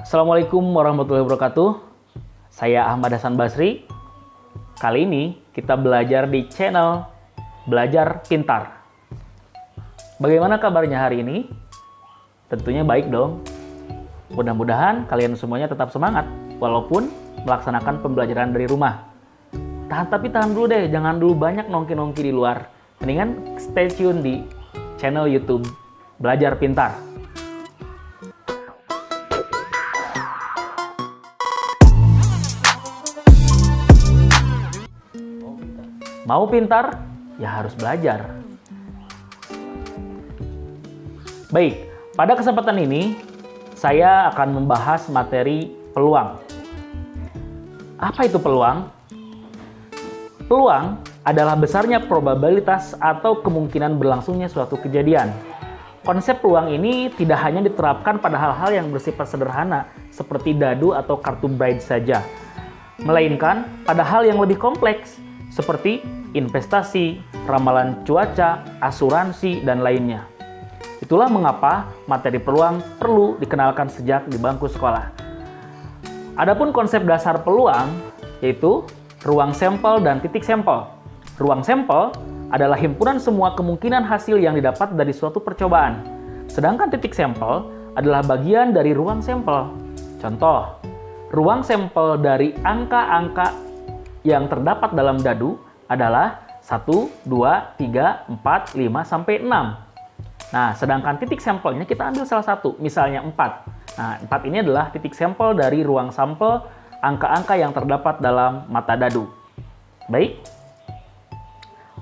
Assalamualaikum warahmatullahi wabarakatuh. Saya Ahmad Hasan Basri. Kali ini kita belajar di channel Belajar Pintar. Bagaimana kabarnya hari ini? Tentunya baik dong. Mudah-mudahan kalian semuanya tetap semangat walaupun melaksanakan pembelajaran dari rumah. Tahan dulu deh, jangan dulu banyak nongki-nongki di luar. Mendingan stay tune di channel YouTube Belajar Pintar. Mau pintar, ya harus belajar. Baik, pada kesempatan ini saya akan membahas materi peluang. Apa itu peluang? Peluang adalah besarnya probabilitas atau kemungkinan berlangsungnya suatu kejadian. Konsep peluang ini tidak hanya diterapkan pada hal-hal yang bersifat sederhana seperti dadu atau kartu Braille saja, melainkan pada hal yang lebih kompleks seperti investasi, ramalan cuaca, asuransi, dan lainnya. Itulah mengapa materi peluang perlu dikenalkan sejak di bangku sekolah. Adapun konsep dasar peluang yaitu ruang sampel dan titik sampel. Ruang sampel adalah himpunan semua kemungkinan hasil yang didapat dari suatu percobaan. Sedangkan titik sampel adalah bagian dari ruang sampel. Contoh, ruang sampel dari angka-angka yang terdapat dalam dadu adalah 1, 2, 3, 4, 5, sampai 6. Nah, sedangkan titik sampelnya kita ambil salah satu, misalnya 4. Nah, 4 ini adalah titik sampel dari ruang sampel angka-angka yang terdapat dalam mata dadu. Baik,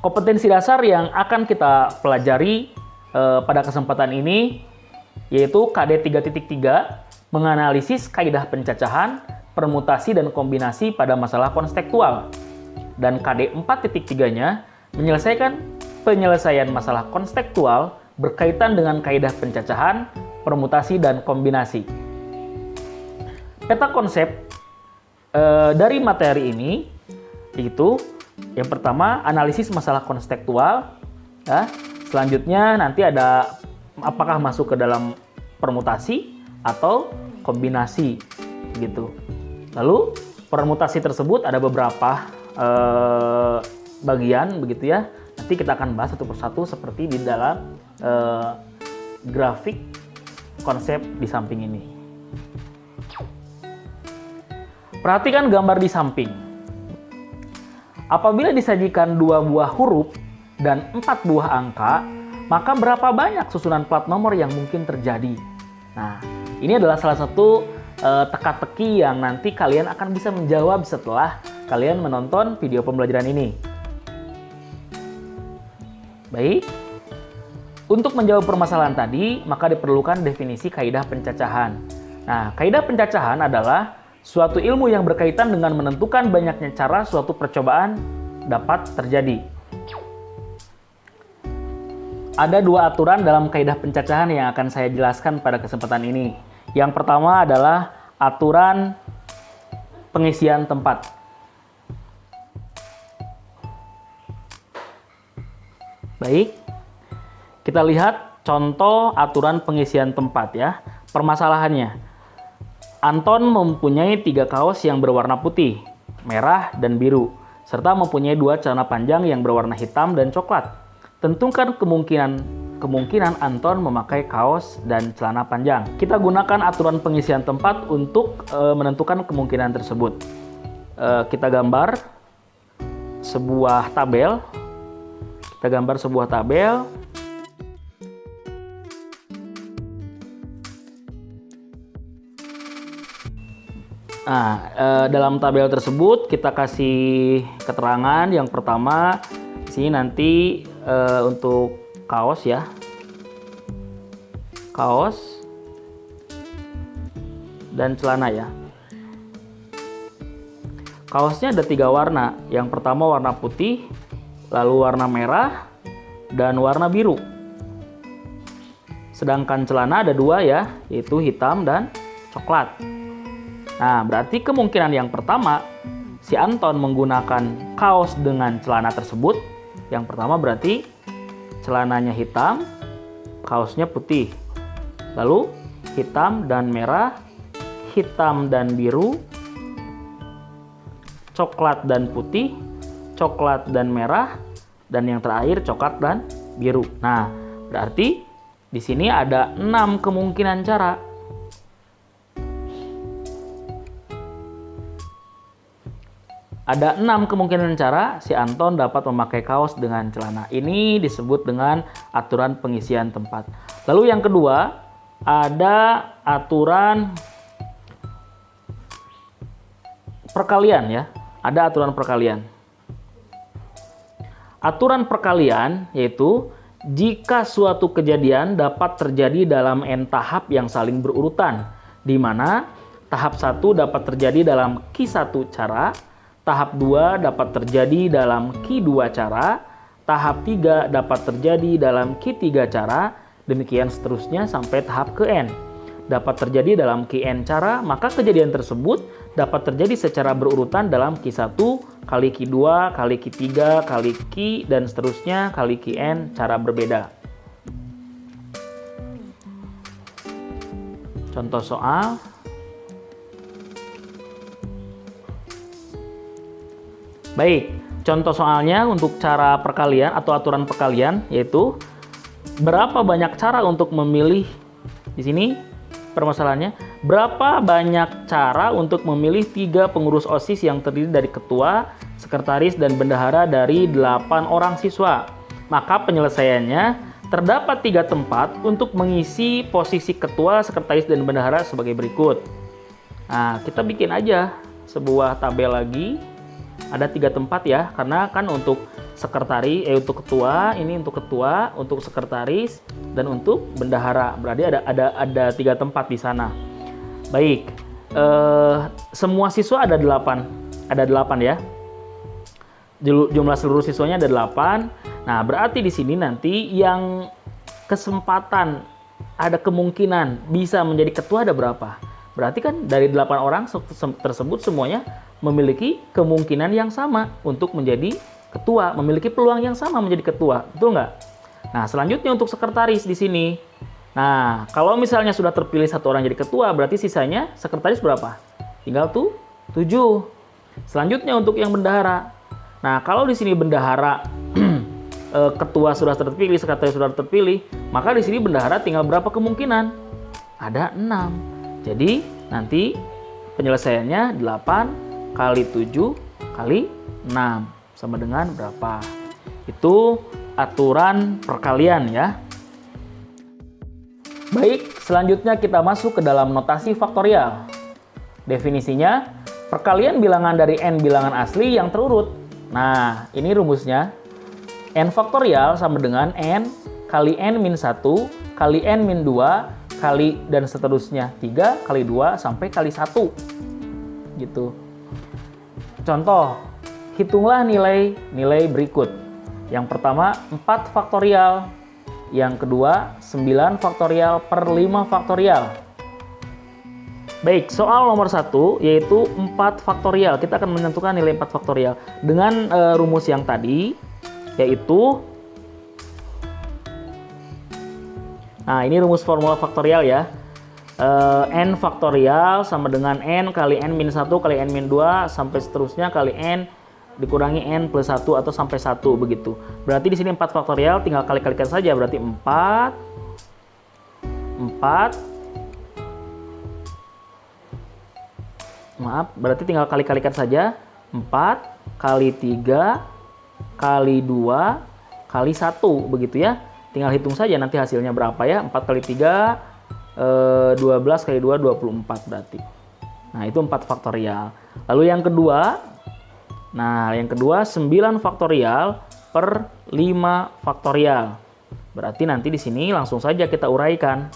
kompetensi dasar yang akan kita pelajari pada kesempatan ini yaitu KD 3.3, menganalisis kaidah pencacahan, permutasi, dan kombinasi pada masalah konstektual. Dan KD 4.3-nya menyelesaikan penyelesaian masalah konstektual berkaitan dengan kaidah pencacahan, permutasi, dan kombinasi. Peta konsep dari materi ini yaitu yang pertama analisis masalah konstektual, ya. Selanjutnya nanti ada apakah masuk ke dalam permutasi atau kombinasi gitu. Lalu permutasi tersebut ada beberapa bagian begitu ya. Nanti kita akan bahas satu persatu seperti di dalam grafik konsep di samping ini. Perhatikan gambar di samping. Apabila disajikan 2 buah huruf dan 4 buah angka, maka berapa banyak susunan plat nomor yang mungkin terjadi? Nah, ini adalah salah satu teka-teki yang nanti kalian akan bisa menjawab setelah kalian menonton video pembelajaran ini. Baik, untuk menjawab permasalahan tadi, maka diperlukan definisi kaidah pencacahan. Nah, kaidah pencacahan adalah suatu ilmu yang berkaitan dengan menentukan banyaknya cara suatu percobaan dapat terjadi. Ada 2 aturan dalam kaidah pencacahan yang akan saya jelaskan pada kesempatan ini. Yang pertama adalah aturan pengisian tempat. Baik, kita lihat contoh aturan pengisian tempat ya. Permasalahannya, Anton mempunyai 3 kaos yang berwarna putih, merah, dan biru, serta mempunyai 2 celana panjang yang berwarna hitam dan coklat. Tentukan kemungkinan Anton memakai kaos dan celana panjang. Kita gunakan aturan pengisian tempat untuk menentukan kemungkinan tersebut. Kita gambar sebuah tabel. Nah, dalam tabel tersebut kita kasih keterangan. Yang pertama, di sini nanti untuk kaos ya, kaos dan celana ya. Kaosnya ada 3 warna. Yang pertama warna putih, lalu warna merah, dan warna biru. Sedangkan celana ada 2 ya, yaitu hitam dan coklat. Nah, berarti kemungkinan yang pertama, si Anton menggunakan kaos dengan celana tersebut. Yang pertama berarti celananya hitam, kaosnya putih. Lalu hitam dan merah, hitam dan biru, coklat dan putih, coklat dan merah, dan yang terakhir coklat dan biru. Nah, berarti di sini ada 6 kemungkinan cara. Ada 6 kemungkinan cara si Anton dapat memakai kaos dengan celana. Ini disebut dengan aturan pengisian tempat. Lalu yang kedua, ada aturan perkalian ya. Ada aturan perkalian. Aturan perkalian yaitu jika suatu kejadian dapat terjadi dalam n tahap yang saling berurutan, di mana tahap 1 dapat terjadi dalam Q1 cara, tahap 2 dapat terjadi dalam Q2 cara, tahap 3 dapat terjadi dalam Q3 cara, demikian seterusnya sampai tahap ke N. Dapat terjadi dalam Qn cara, maka kejadian tersebut dapat terjadi secara berurutan dalam Q1 kali Q2 kali Q3 kali Q dan seterusnya kali Qn cara berbeda. Contoh soal. Baik, contoh soalnya untuk cara perkalian atau aturan perkalian yaitu berapa banyak cara untuk memilih. Di sini permasalahannya, berapa banyak cara untuk memilih 3 pengurus OSIS yang terdiri dari ketua, sekretaris, dan bendahara dari 8 orang siswa. Maka penyelesaiannya, terdapat 3 tempat untuk mengisi posisi ketua, sekretaris, dan bendahara sebagai berikut. Nah, kita bikin aja sebuah tabel lagi. Ada 3 tempat ya, karena kan untuk sekretaris, untuk ketua, ini untuk ketua, untuk sekretaris, dan untuk bendahara. Berarti ada 3 tempat di sana. Baik, semua siswa ada 8 ya. Jumlah seluruh siswanya ada 8. Nah, berarti di sini nanti yang kesempatan ada kemungkinan bisa menjadi ketua ada berapa? Berarti kan dari 8 orang tersebut semuanya memiliki kemungkinan yang sama untuk menjadi ketua, memiliki peluang yang sama menjadi ketua, betul nggak? Nah, selanjutnya untuk sekretaris di sini. Nah, kalau misalnya sudah terpilih 1 orang jadi ketua, berarti sisanya sekretaris berapa? Tinggal tuh 7. Selanjutnya untuk yang bendahara. Nah, kalau di sini bendahara ketua sudah terpilih, sekretaris sudah terpilih, maka di sini bendahara tinggal berapa kemungkinan? Ada 6. Jadi nanti penyelesaiannya 8 kali 7 kali 6 sama dengan berapa? Itu aturan perkalian ya. Baik, selanjutnya kita masuk ke dalam notasi faktorial. Definisinya, perkalian bilangan dari n bilangan asli yang terurut. Nah, ini rumusnya. N faktorial sama dengan n kali n min 1 kali n min 2 kali dan seterusnya 3 kali 2 sampai kali 1 gitu. Contoh, hitunglah nilai berikut. Yang pertama 4 faktorial, yang kedua 9 faktorial per 5 faktorial. Baik, soal nomor 1 yaitu 4 faktorial. Kita akan menentukan nilai 4 faktorial dengan rumus yang tadi, yaitu, nah ini rumus formula faktorial ya. N faktorial sama dengan N kali N min 1 kali N min 2 sampai seterusnya kali N dikurangi N plus 1 atau sampai 1 begitu. Berarti di sini 4 faktorial tinggal kali-kalikan saja, berarti 4 berarti tinggal kali-kalikan saja 4 kali 3 kali 2 kali 1 begitu ya. Tinggal hitung saja nanti hasilnya berapa ya. 4 kali 3 12 kali 2 24 berarti. Nah, itu 4 faktorial. Lalu yang kedua, nah yang kedua 9 faktorial per 5 faktorial. Berarti nanti di sini langsung saja kita uraikan.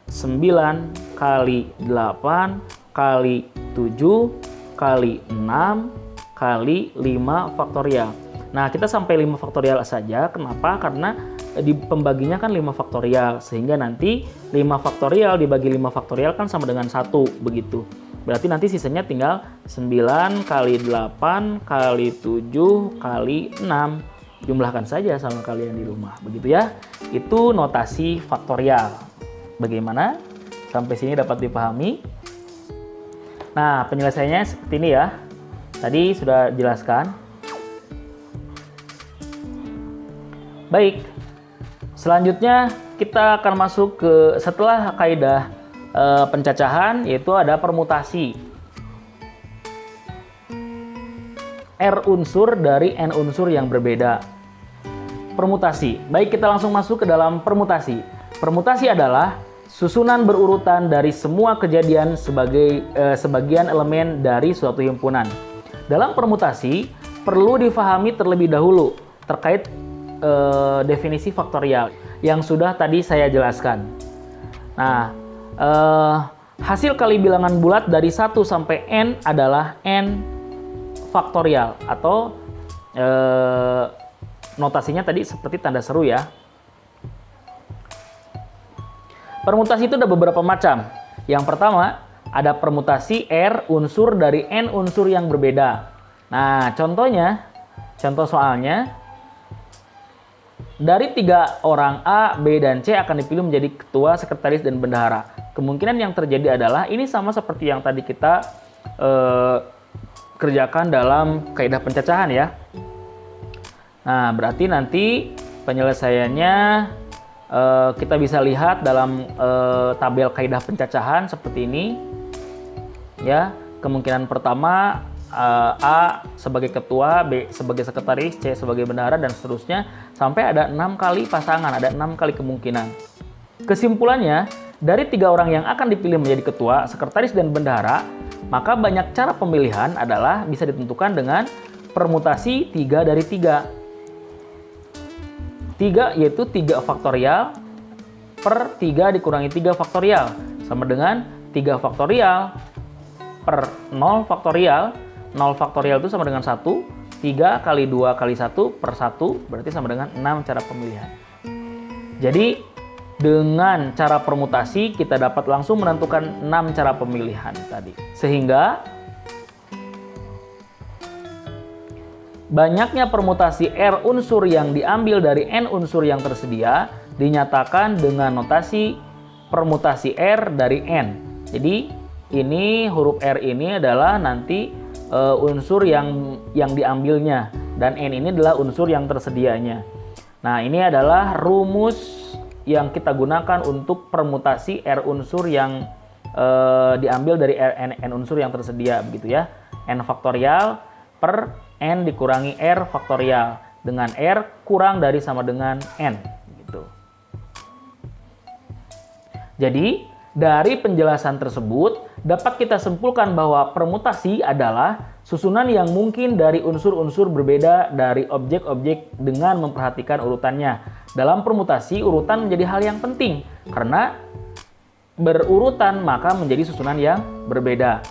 9 kali 8 kali 7 kali 6 kali 5 faktorial. Nah, kita sampai 5 faktorial saja. Kenapa? Karena di pembaginya kan 5 faktorial. Sehingga nanti 5 faktorial dibagi 5 faktorial kan sama dengan 1. Begitu. Berarti nanti sisanya tinggal 9 kali 8 kali 7 kali 6. Jumlahkan saja sama kalian di rumah. Begitu ya. Itu notasi faktorial. Bagaimana? Sampai sini dapat dipahami? Nah, penyelesaiannya seperti ini ya. Tadi sudah jelaskan. Baik, selanjutnya kita akan masuk ke setelah kaidah pencacahan, yaitu ada permutasi. R unsur dari N unsur yang berbeda. Permutasi. Baik, kita langsung masuk ke dalam permutasi. Permutasi adalah susunan berurutan dari semua kejadian sebagai sebagian elemen dari suatu himpunan. Dalam permutasi, perlu difahami terlebih dahulu terkait definisi faktorial yang sudah tadi saya jelaskan. Nah, hasil kali bilangan bulat dari 1 sampai N adalah N faktorial atau notasinya tadi seperti tanda seru ya. Permutasi itu ada beberapa macam. Yang pertama, ada permutasi R unsur dari N unsur yang berbeda. Nah, contoh soalnya, dari 3 orang A, B, dan C akan dipilih menjadi ketua, sekretaris, dan bendahara. Kemungkinan yang terjadi adalah, ini sama seperti yang tadi kita kerjakan dalam kaidah pencacahan ya. Nah, berarti nanti penyelesaiannya kita bisa lihat dalam tabel kaidah pencacahan seperti ini ya. Kemungkinan pertama A sebagai ketua, B sebagai sekretaris, C sebagai bendahara, dan seterusnya sampai ada 6 kali pasangan, ada 6 kali kemungkinan. Kesimpulannya, dari 3 orang yang akan dipilih menjadi ketua, sekretaris, dan bendahara, maka banyak cara pemilihan adalah bisa ditentukan dengan permutasi 3 dari 3. 3 yaitu 3 faktorial per 3 dikurangi 3 faktorial sama dengan 3 faktorial per 0 faktorial. 0 faktorial itu sama dengan 1. 3 kali 2 kali 1 per 1 berarti sama dengan 6 cara pemilihan. Jadi dengan cara permutasi kita dapat langsung menentukan 6 cara pemilihan tadi. Sehingga banyaknya permutasi R unsur yang diambil dari N unsur yang tersedia dinyatakan dengan notasi permutasi R dari N. Jadi ini huruf R ini adalah nanti unsur yang diambilnya, dan N ini adalah unsur yang tersedianya. Nah, ini adalah rumus yang kita gunakan untuk permutasi R unsur yang diambil dari N unsur yang tersedia, begitu ya. N faktorial per N dikurangi R faktorial, dengan R kurang dari sama dengan N gitu. Jadi dari penjelasan tersebut dapat kita simpulkan bahwa permutasi adalah susunan yang mungkin dari unsur-unsur berbeda dari objek-objek dengan memperhatikan urutannya. Dalam permutasi, urutan menjadi hal yang penting karena berurutan maka menjadi susunan yang berbeda.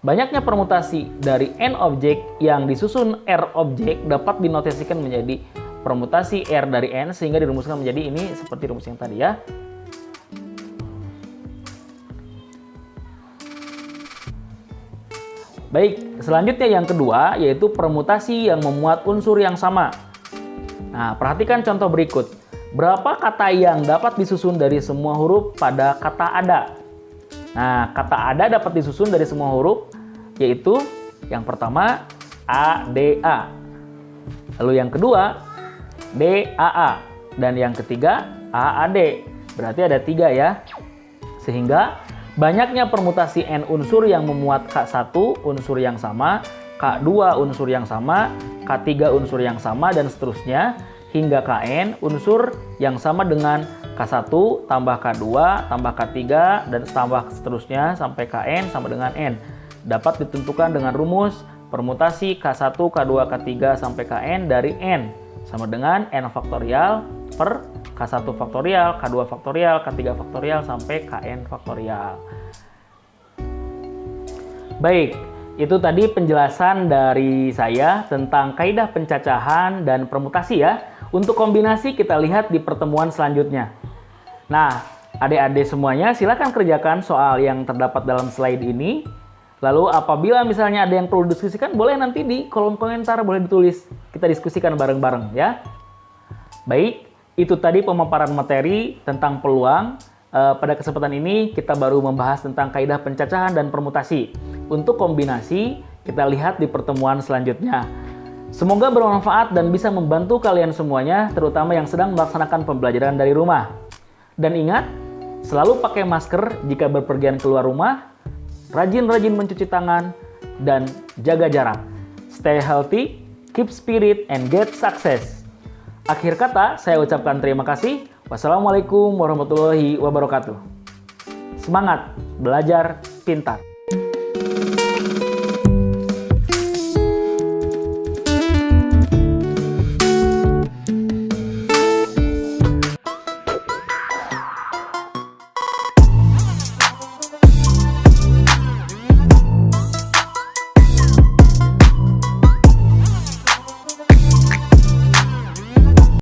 Banyaknya permutasi dari N objek yang disusun R objek dapat dinotasikan menjadi permutasi R dari N sehingga dirumuskan menjadi ini seperti rumus yang tadi ya. Baik, selanjutnya yang kedua yaitu permutasi yang memuat unsur yang sama. Nah, perhatikan contoh berikut. Berapa kata yang dapat disusun dari semua huruf pada kata ada? Nah, kata ada dapat disusun dari semua huruf, yaitu yang pertama A, D, A. Lalu yang kedua D, A, A. Dan yang ketiga A, A, D. Berarti ada 3 ya. Sehingga banyaknya permutasi N unsur yang memuat K1 unsur yang sama, K2 unsur yang sama, K3 unsur yang sama, dan seterusnya hingga Kn unsur yang sama dengan K1 tambah K2 tambah K3 dan tambah seterusnya sampai Kn sama dengan N. Dapat ditentukan dengan rumus permutasi K1, K2, K3 sampai Kn dari N sama dengan N faktorial per K1 faktorial, K2 faktorial, K3 faktorial sampai Kn faktorial. Baik, itu tadi penjelasan dari saya tentang kaidah pencacahan dan permutasi ya. Untuk kombinasi kita lihat di pertemuan selanjutnya. Nah, adik-adik semuanya silakan kerjakan soal yang terdapat dalam slide ini. Lalu apabila misalnya ada yang perlu didiskusikan, boleh nanti di kolom komentar, boleh ditulis. Kita diskusikan bareng-bareng ya. Baik, itu tadi pemaparan materi tentang peluang Pada kesempatan ini kita baru membahas tentang kaidah pencacahan dan permutasi. Untuk kombinasi, kita lihat di pertemuan selanjutnya. Semoga bermanfaat dan bisa membantu kalian semuanya, terutama yang sedang melaksanakan pembelajaran dari rumah. Dan ingat, selalu pakai masker jika berpergian keluar rumah, rajin-rajin mencuci tangan, dan jaga jarak. Stay healthy, keep spirit, and get success. Akhir kata, saya ucapkan terima kasih. Wassalamualaikum warahmatullahi wabarakatuh. Semangat belajar pintar.